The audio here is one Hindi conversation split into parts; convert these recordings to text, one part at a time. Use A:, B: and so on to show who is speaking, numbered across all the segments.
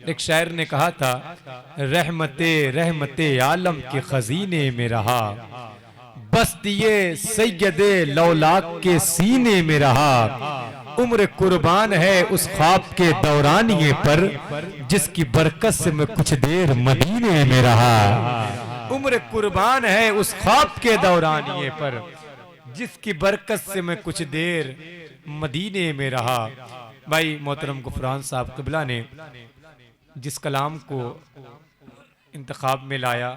A: एक शायर ने कहा था, रहमते रहमते आलम के खजीने में रहा, बस्तिये सैयदे लौलाक के सीने में रहा, उम्र कुर्बान है उस ख्वाब के दौरानिए पर, जिसकी बरकत से मैं कुछ देर मदीने में रहा। उम्र कुर्बान है उस ख्वाब के दौरानिए पर, जिसकी बरकत से मैं कुछ देर मदीने में रहा। भाई मोहतरम गुफरान साहब क़िबला ने जिस कलाम को इंतखाब में लाया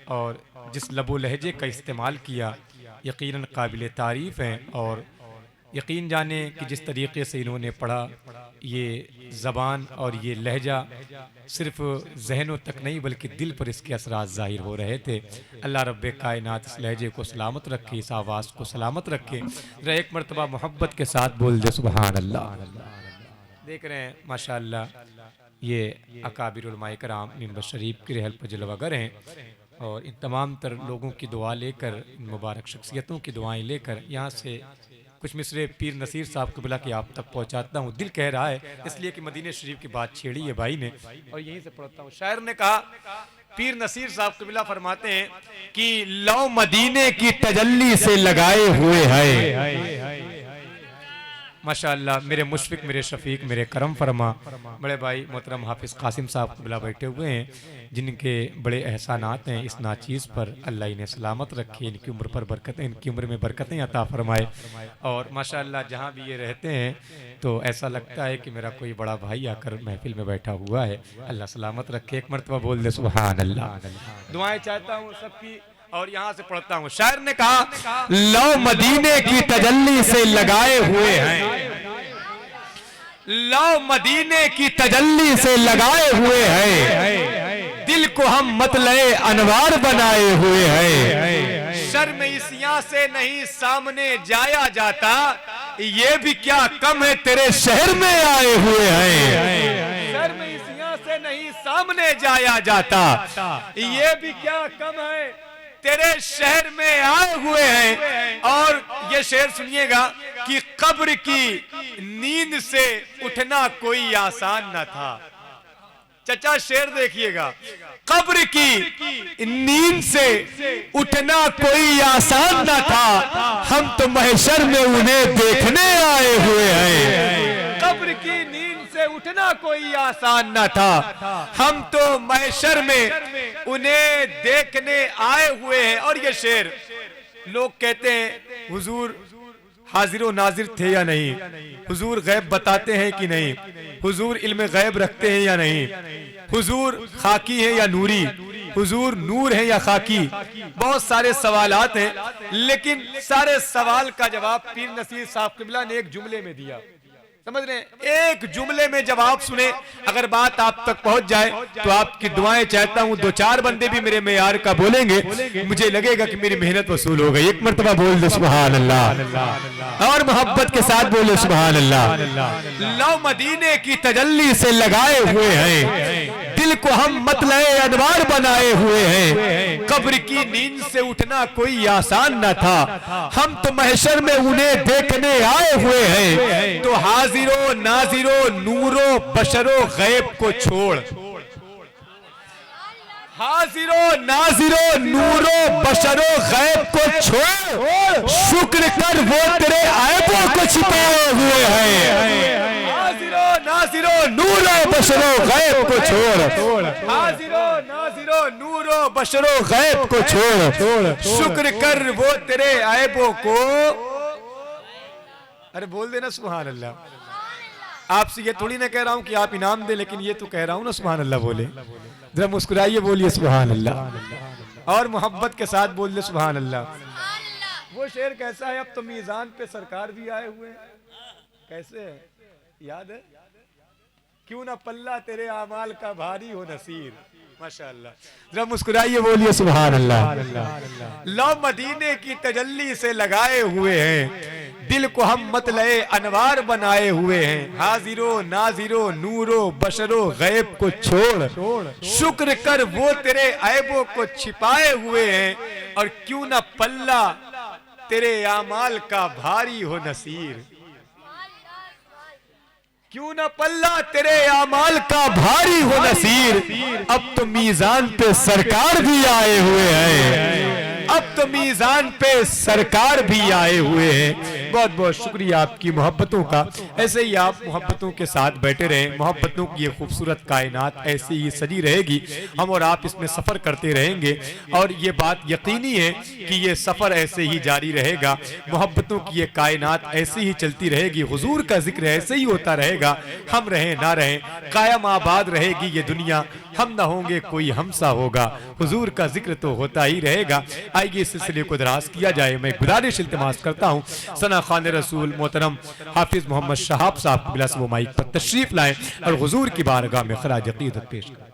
A: और जिस लबो लहजे का इस्तेमाल किया, यकीनन काबिल तारीफ़ है। और यकीन जाने कि जिस तरीक़े से इन्होंने पढ़ा, ये ज़बान और ये लहजा सिर्फ़ जहनों तक नहीं बल्कि दिल पर इसके असरात ज़ाहिर हो रहे थे। अल्लाह रब्बे कायनात इस लहजे को सलामत रखे, इस आवाज़ को सलामत रखे। ज़रा एक मरतबा मोहब्बत के साथ बोल दे सुबहान अल्लाह। देख रहे हैं माशाअल्लाह, ये अकाबिर उलमाए कराम मिंबर शरीफ के रहल पर जलवागर हैं, और इन तमाम तर लोगों की दुआ लेकर, इन मुबारक शख्सियतों की दुआएं लेकर यहाँ से कुछ मिसरे पीर नसीर साहब क़िबला की आप तक पहुँचाता हूँ। दिल कह रहा है इसलिए कि मदीने शरीफ की बात छेड़ी है भाई ने, और यहीं से पढ़ता हूँ। शायर ने कहा, पीर नसीर साहब क़िबला फरमाते हैं कि लौ मदीने की तजल्ली से लगाए हुए है। माशाअल्लाह, मेरे मुशफ़िक, मेरे शफ़ीक, मेरे करम फरमा बड़े भाई मोहतरम हाफिज़ कासिम साहब क़िबला बैठे हुए हैं, जिनके बड़े एहसानात हैं इस नाचीज़ पर। अल्लाह इन्हें सलामत रखे, इनकी उम्र पर बरकतें, इनकी उम्र में बरकतें अता फरमाए। और माशाअल्लाह जहाँ भी ये रहते हैं तो ऐसा लगता है कि मेरा कोई बड़ा भाई आकर महफिल में बैठा हुआ है। अल्लाह सलामत रखे। एक मरतबा बोल दे सुभान अल्लाह। दुआएं चाहता हूँ सबकी, और यहाँ से पढ़ता हूँ। शायर ने कहा, लौ मदीने की तजल्ली से लगाए हुए हैं, लौ मदीने की तजल्ली से लगाए हुए हैं, दिल को हम मतलए अनवार बनाए हुए हैं। शर्म इसियां से नहीं सामने जाया जाता, ये भी क्या कम है तेरे शहर में आए हुए हैं। शर्म इसियां से नहीं सामने जाया जाता, ये भी क्या कम है तेरे शहर में आए हुए हैं। और ये शेर सुनिएगा कि कब्र की नींद से उठना कोई आसान न था। चचा शेर देखिएगा, कब्र की नींद से उठना कोई आसान न था, हम तो महशर में उन्हें देखने आए हुए हैं। कब्र की नींद से उठना कोई आसान न था, हम तो महशर में उन्हें देखने आए हुए हैं। और ये शेर लोग कहते हैं हुजूर हाजिर नाजिर थे या नहीं, हुजूर गैब बताते हैं कि नहीं, हुजूर इल्म गैब रखते हैं या नहीं, हुजूर खाकी है या नूरी, हुजूर नूर है या खाकी। बहुत सारे सवालात हैं, लेकिन सारे सवाल का जवाब पीर नसीर साहब क़िबला ने एक जुमले में दिया। समझ रहे हैं, एक जुमले में जवाब सुने, अगर बात आप तक पहुंच जाए तो आपकी दुआएं चाहता हूं दो चार बंदे भी मेरे मेयार का बोलेंगे, मुझे लगेगा कि मेरी मेहनत वसूल हो गई। एक मरतबा बोल दे सुभान अल्लाह, और मोहब्बत के साथ बोले सुभान अल्लाह। लौ मदीने की तजल्ली से लगाए हुए हैं, दिल को हम मतलए अनवार बनाए हुए हैं। कब्र की नींद से उठना कोई आसान न था, हम तो महशर में उन्हें देखने आए हुए हैं। तो हाजिरो नाजिरो नूरो बशरो गैब को छोड़, हाजिरो नाजिरो नूरो बशरो गैब को छोड़, शुक्र कर वो तेरे ऐबों को छिपाए हुए हैं। हाजिरो नाजिरो नूरो बशरो गैब को छोड़, हाजिरो नाजिरो नूरो बशरो गैब को छोड़, शुक्र कर वो तेरे ऐबों को। अरे बोल देना सुभान अल्लाह। आपसे ये थोड़ी ना कह रहा हूं कि आप इनाम दे, लेकिन ये तो कह रहा हूं ना सुभान अल्लाह बोले। जरा मुस्कुराइए, बोलिए सुभान अल्लाह, और मोहब्बत के साथ बोल दे सुभान अल्लाह। वो शेर कैसा है, अब तो मीज़ान पे सरकार भी आए हुए हैं। कैसे है, याद है, क्यों ना पल्ला तेरे आमाल का भारी हो नसीर। माशाअल्लाह, जरा मुस्कुराइए, बोलिए सुभान अल्लाह। लौ मदीने की तजल्ली से लगाए हुए हैं, दिल को हम मतलए अनवार बनाए हुए हैं। हाजिरो नाजिरो नूरो बशरो गैब को छोड़, शुक्र कर वो तेरे ऐबों को छिपाए हुए हैं। और क्यों ना पल्ला तेरे आमाल का भारी हो नसीर, क्यों ना पल्ला तेरे आमाल का भारी हो नसीर, अब तो मीजान पे सरकार भी आए हुए हैं, अब तो मीजान पे सरकार भी आए हुए हैं। बहुत बहुत शुक्रिया आपकी मोहब्बतों का। ऐसे ही आप मोहब्बतों के साथ बैठे रहें, मोहब्बतों की ये खूबसूरत कायनात ऐसे ही सजी रहेगी, हम और आप इसमें सफ़र करते रहेंगे और ये बात यकीनी है कि ये सफ़र ऐसे ही जारी रहेगा। मोहब्बतों की ये कायनात ऐसे ही चलती रहेगी, हुजूर का जिक्र ऐसे ही होता रहेगा। हम रहें ना रहें, कायम आबाद रहेगी ये दुनिया, हम ना होंगे कोई हमसा होगा, हुजूर का जिक्र तो होता ही रहेगा। आइए इस सिलसिले को दराज किया जाए। मैं गुजारिश इल्तिमास करता हूँ सना खान रसूल मोहतरम हाफिज मोहम्मद शहाब साहब बिलास वो माइक पर तशरीफ लाएं और हुजूर की बारगाह में खराज अकीदत पेश करें।